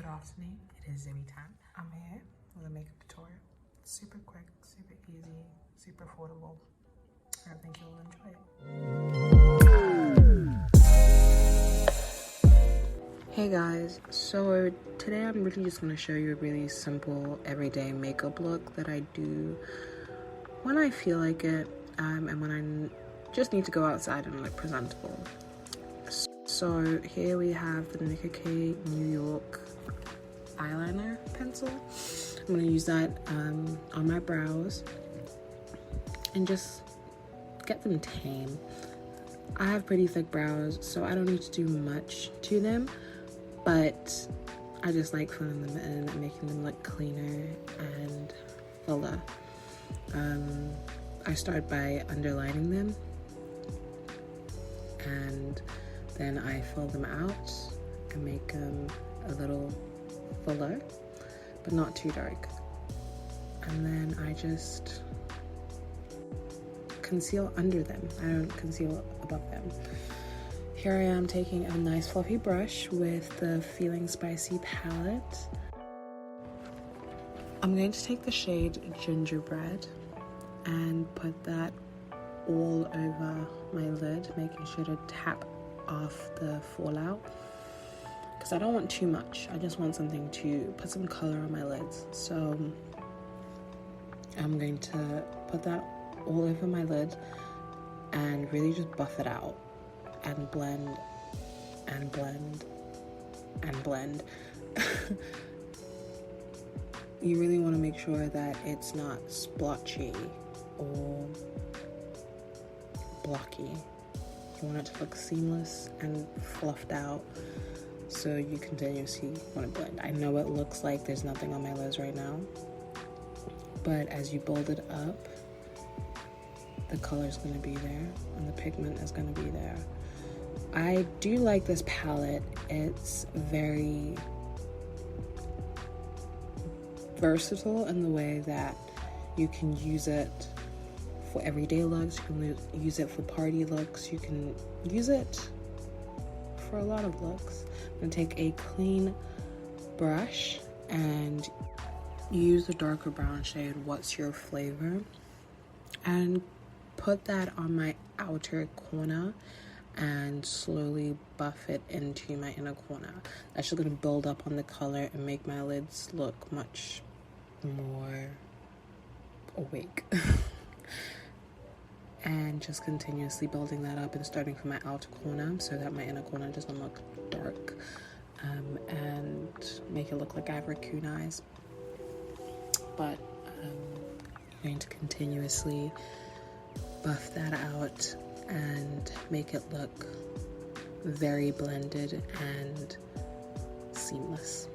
Good afternoon, it is Zoe time. I'm here with a makeup tutorial. Super quick, super easy, super affordable. I think you'll enjoy it. Hey guys, so today I'm really just going to show you a really simple everyday makeup look that I do when I feel like it and when I just need to go outside and look presentable. So here we have the Nicka K New York eyeliner pencil. I'm going to use that on my brows and just get them tame. I have pretty thick brows, so I don't need to do much to them, but I just like filling them in and making them look cleaner and fuller. I start by underlining them, and then I fill them out and make them a little fuller, but not too dark. And then I just conceal under them. I don't conceal above them. Here I am taking a nice fluffy brush with the Feeling Spicy palette. I'm going to take the shade Gingerbread and put that all over my lid, making sure to tap off the fallout, because I don't want too much. I just want something to put some color on my lids. So I'm going to put that all over my lid and really just buff it out and blend and blend and blend. You really want to make sure that it's not splotchy or blocky. You want it to look seamless and fluffed out, so you continuously want to blend. I know it looks like there's nothing on my lids right now, but as you build it up, the color's going to be there and the pigment is going to be there. I do like this palette. It's very versatile in the way that you can use it for everyday looks, you can use it for party looks, you can use it for a lot of looks. I'm going to take a clean brush and use the darker brown shade, What's Your Flavor, and put that on my outer corner and slowly buff it into my inner corner. That's just going to build up on the color and make my lids look much more awake. And just continuously building that up and starting from my outer corner so that my inner corner doesn't look dark, and make it look like I have raccoon eyes. But I'm going to continuously buff that out and make it look very blended and seamless.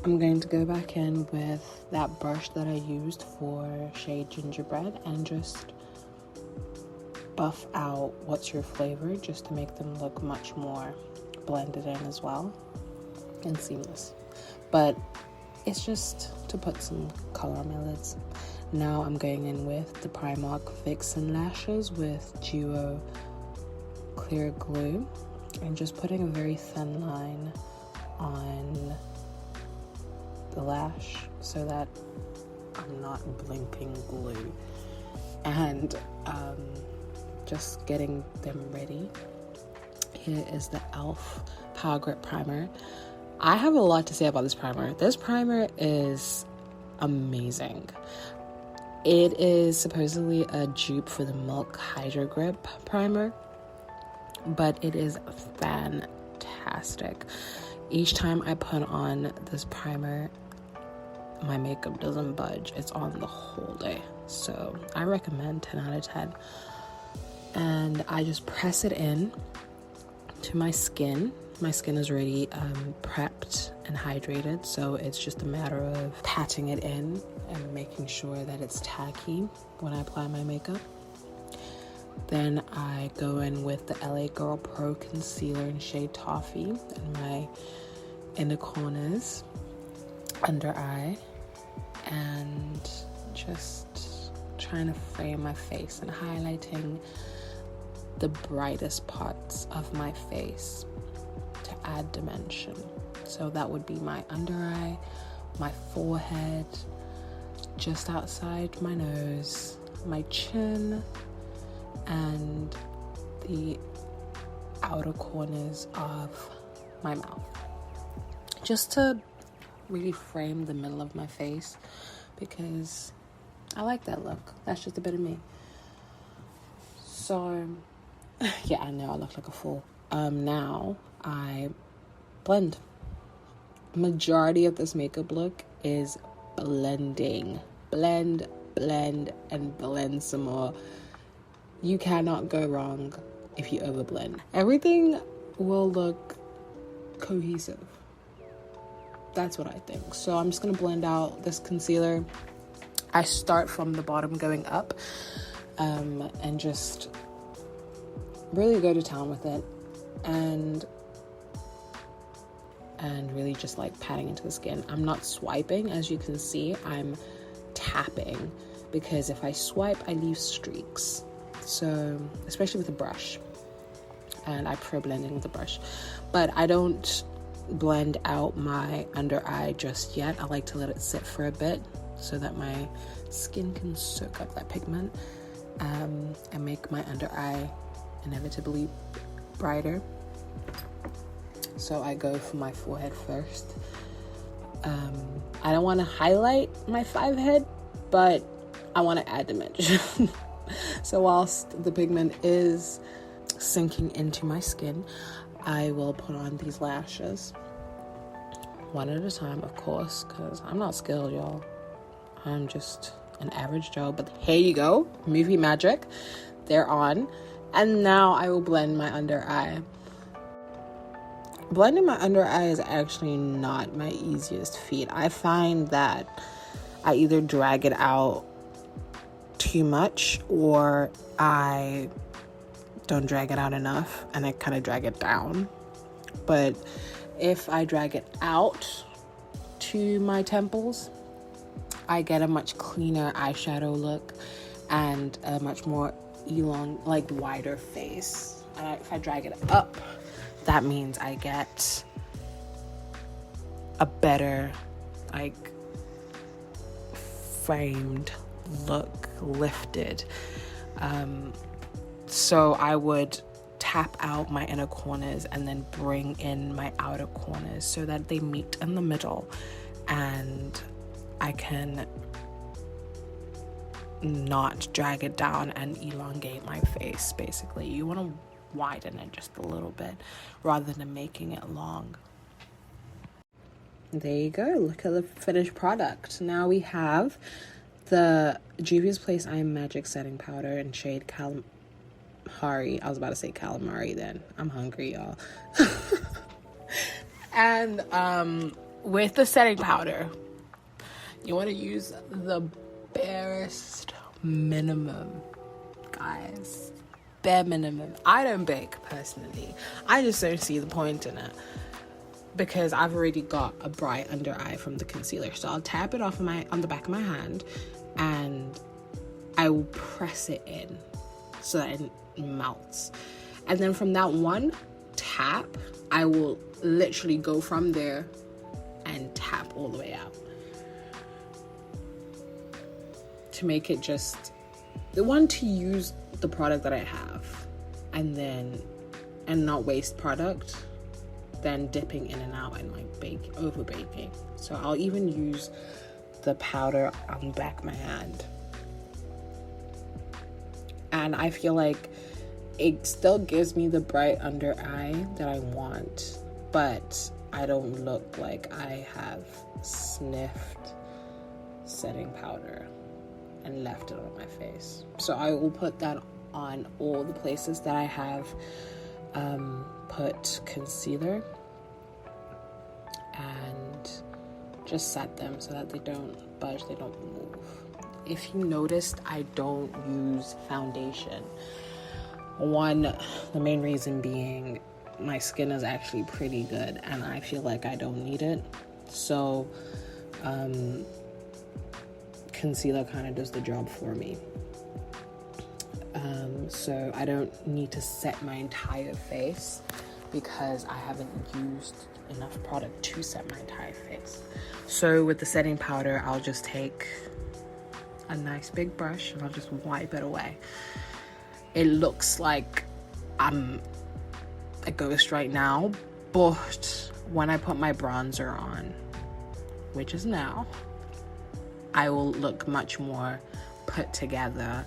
I'm going to go back in with that brush that I used for shade Gingerbread and just buff out What's Your Flavor, just to make them look much more blended in as well and seamless. But it's just to put some color on my lids. Now I'm going in with the Primark Vixen Lashes with Duo Clear Glue and just putting a very thin line on the lash so that I'm not blinking glue, and just getting them ready. Here is the e.l.f. Power Grip Primer. I have a lot to say about this primer. This primer is amazing. It is supposedly a dupe for the Milk Hydro Grip Primer, but it is fantastic. Each time I put on this primer, my makeup doesn't budge. It's on the whole day. So I recommend 10 out of 10. And I just press it in to my skin. My skin is already prepped and hydrated, so it's just a matter of patting it in and making sure that it's tacky when I apply my makeup. Then I go in with the LA Girl Pro Concealer in shade Toffee in my inner corners, under eye, and just trying to frame my face and highlighting the brightest parts of my face to add dimension. So that would be my under eye, my forehead, just outside my nose, my chin, and the outer corners of my mouth. Just to really frame the middle of my face, because I like that look. That's just a bit of me. So, yeah, I know I look like a fool. Now I blend. Majority of this makeup look is blending. Blend, and blend some more. You cannot go wrong if you overblend. Everything will look cohesive. That's what I think. So I'm just gonna blend out this concealer. I start from the bottom going up, and just really go to town with it, and really just like patting into the skin. I'm not swiping, as you can see. I'm tapping, because if I swipe, I leave streaks. So, especially with a brush, and I prefer blending with a brush, but I don't blend out my under eye just yet. I like to let it sit for a bit so that my skin can soak up that pigment, and make my under eye inevitably brighter. So I go for my forehead first. I don't want to highlight my 5 head, but I want to add dimension. So whilst the pigment is sinking into my skin, I will put on these lashes one at a time, of course, because I'm not skilled, y'all. I'm just an average Joe. But here you go, movie magic. They're on. And now I will blend my under eye. Blending my under eye is actually not my easiest feat. I find that I either drag it out too much, or I don't drag it out enough and I kind of drag it down. But if I drag it out to my temples, I get a much cleaner eyeshadow look and a much more wider face. And if I drag it up, that means I get a better, framed look, lifted. So I would tap out my inner corners and then bring in my outer corners so that they meet in the middle, and I can not drag it down and elongate my face. Basically, you want to widen it just a little bit rather than making it long. There you go. Look at the finished product. Now we have the Juvia's Place I Am Magic setting powder in shade Calamari. I was about to say calamari then. I'm hungry, y'all. And with the setting powder, you want to use the barest minimum, guys. Bare minimum. I don't bake, personally. I just don't see the point in it, because I've already got a bright under eye from the concealer. So I'll tap it off on the back of my hand, and I will press it in so that it melts. And then from that one tap, I will literally go from there and tap all the way out to make it just the one to use the product that I have, and not waste product, then dipping in and out and over baking. So I'll even use the powder on the back of my hand, and I feel like it still gives me the bright under eye that I want, but I don't look like I have sniffed setting powder and left it on my face. So I will put that on all the places that I have put concealer, and just set them so that they don't budge, they don't move. If you noticed, I don't use foundation. The main reason being my skin is actually pretty good and I feel like I don't need it. So concealer kind of does the job for me. So I don't need to set my entire face because I haven't used enough product to set my entire face. So with the setting powder, I'll just take a nice big brush and I'll just wipe it away. It looks like I'm a ghost right now, but when I put my bronzer on, which is now, I will look much more put together.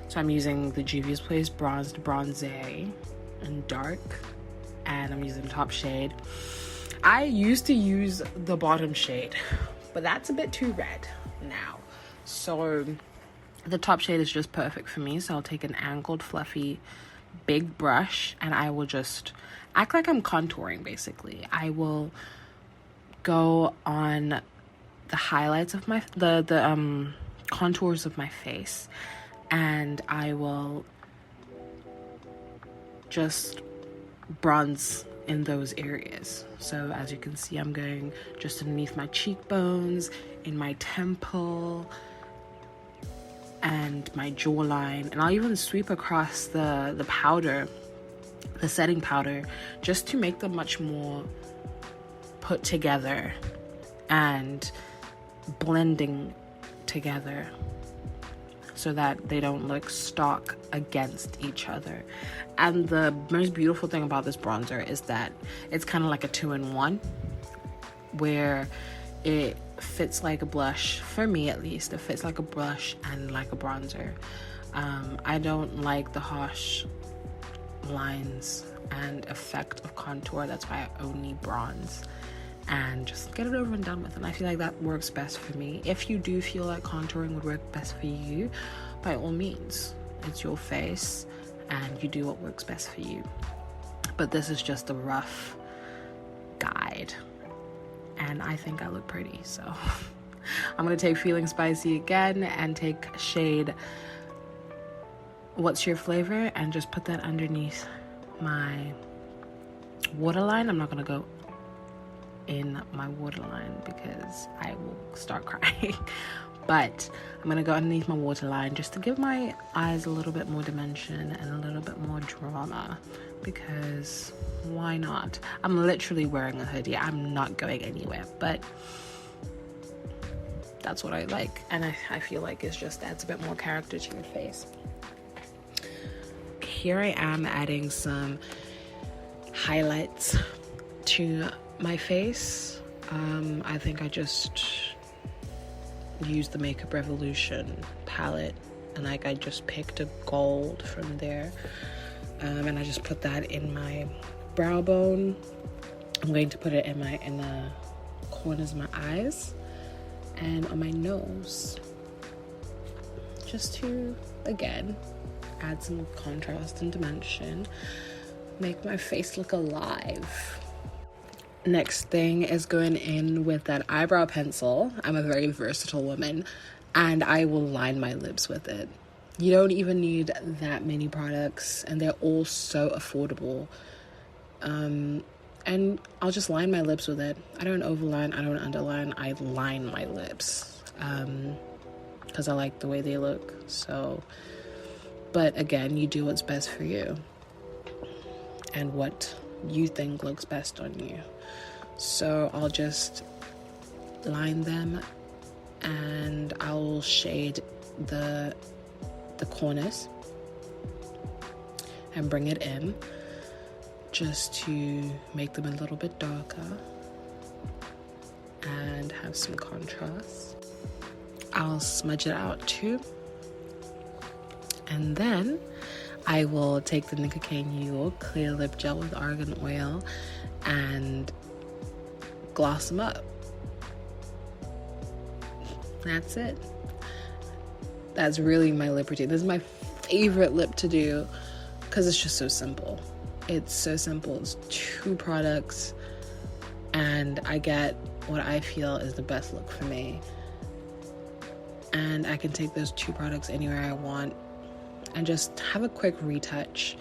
So I'm using the Juvia's Place Bronzed Bronze in dark, and I'm using the top shade. I used to use the bottom shade, but that's a bit too red now. So the top shade is just perfect for me. So I'll take an angled, fluffy, big brush, and I will just act like I'm contouring, basically. I will go on the highlights of my, the contours of my face, and I will just bronze in those areas. So as you can see, I'm going just underneath my cheekbones, in my temple, and my jawline, and I'll even sweep across the powder, the setting powder, just to make them much more put together and blending together, so that they don't look stark against each other. And the most beautiful thing about this bronzer is that it's kind of like a 2-in-1, where it fits like a blush. For me, at least, it fits like a blush and like a bronzer. I don't like the harsh lines and effect of contour. That's why I only bronze and just get it over and done with. And I feel like that works best for me. If you do feel like contouring would work best for you, by all means, it's your face and you do what works best for you. But this is just a rough guide, and I think I look pretty, so I'm gonna take Feeling Spicy again and take shade What's Your Flavor and just put that underneath my waterline. I'm not gonna go in my waterline because I will start crying. But I'm gonna go underneath my waterline just to give my eyes a little bit more dimension and a little bit more drama, because why not? I'm literally wearing a hoodie. I'm not going anywhere, but that's what I like, and I feel like it just adds a bit more character to your face. Here I am adding some highlights to my face. I think I just used the Makeup Revolution palette, and like I just picked a gold from there, and I just put that in my brow bone. I'm going to put it in the corners of my eyes and on my nose, just to, again, add some contrast and dimension, make my face look alive. Next thing is going in with that eyebrow pencil. I'm a very versatile woman, and I will line my lips with it. You don't even need that many products, and they're all so affordable. And I'll just line my lips with it. I don't overline, I don't underline, I line my lips, because I like the way they look. So, but again, you do what's best for you and what you think looks best on you. So I'll just line them, and I'll shade the corners and bring it in just to make them a little bit darker and have some contrast. I'll smudge it out too, and then I will take the Nicka New York Clear Lip Gel with argan oil and gloss them up. That's it. That's really my lip routine. This is my favorite lip to do because it's just so simple. It's so simple. It's 2 products, and I get what I feel is the best look for me. And I can take those 2 products anywhere I want and just have a quick retouch,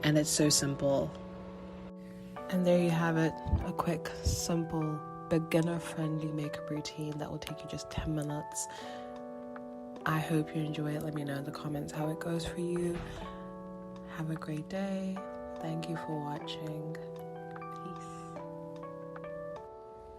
and it's so simple. And there you have it, a quick, simple, beginner-friendly makeup routine that will take you just 10 minutes. I hope you enjoy it. Let me know in the comments how it goes for you. Have a great day. Thank you for watching.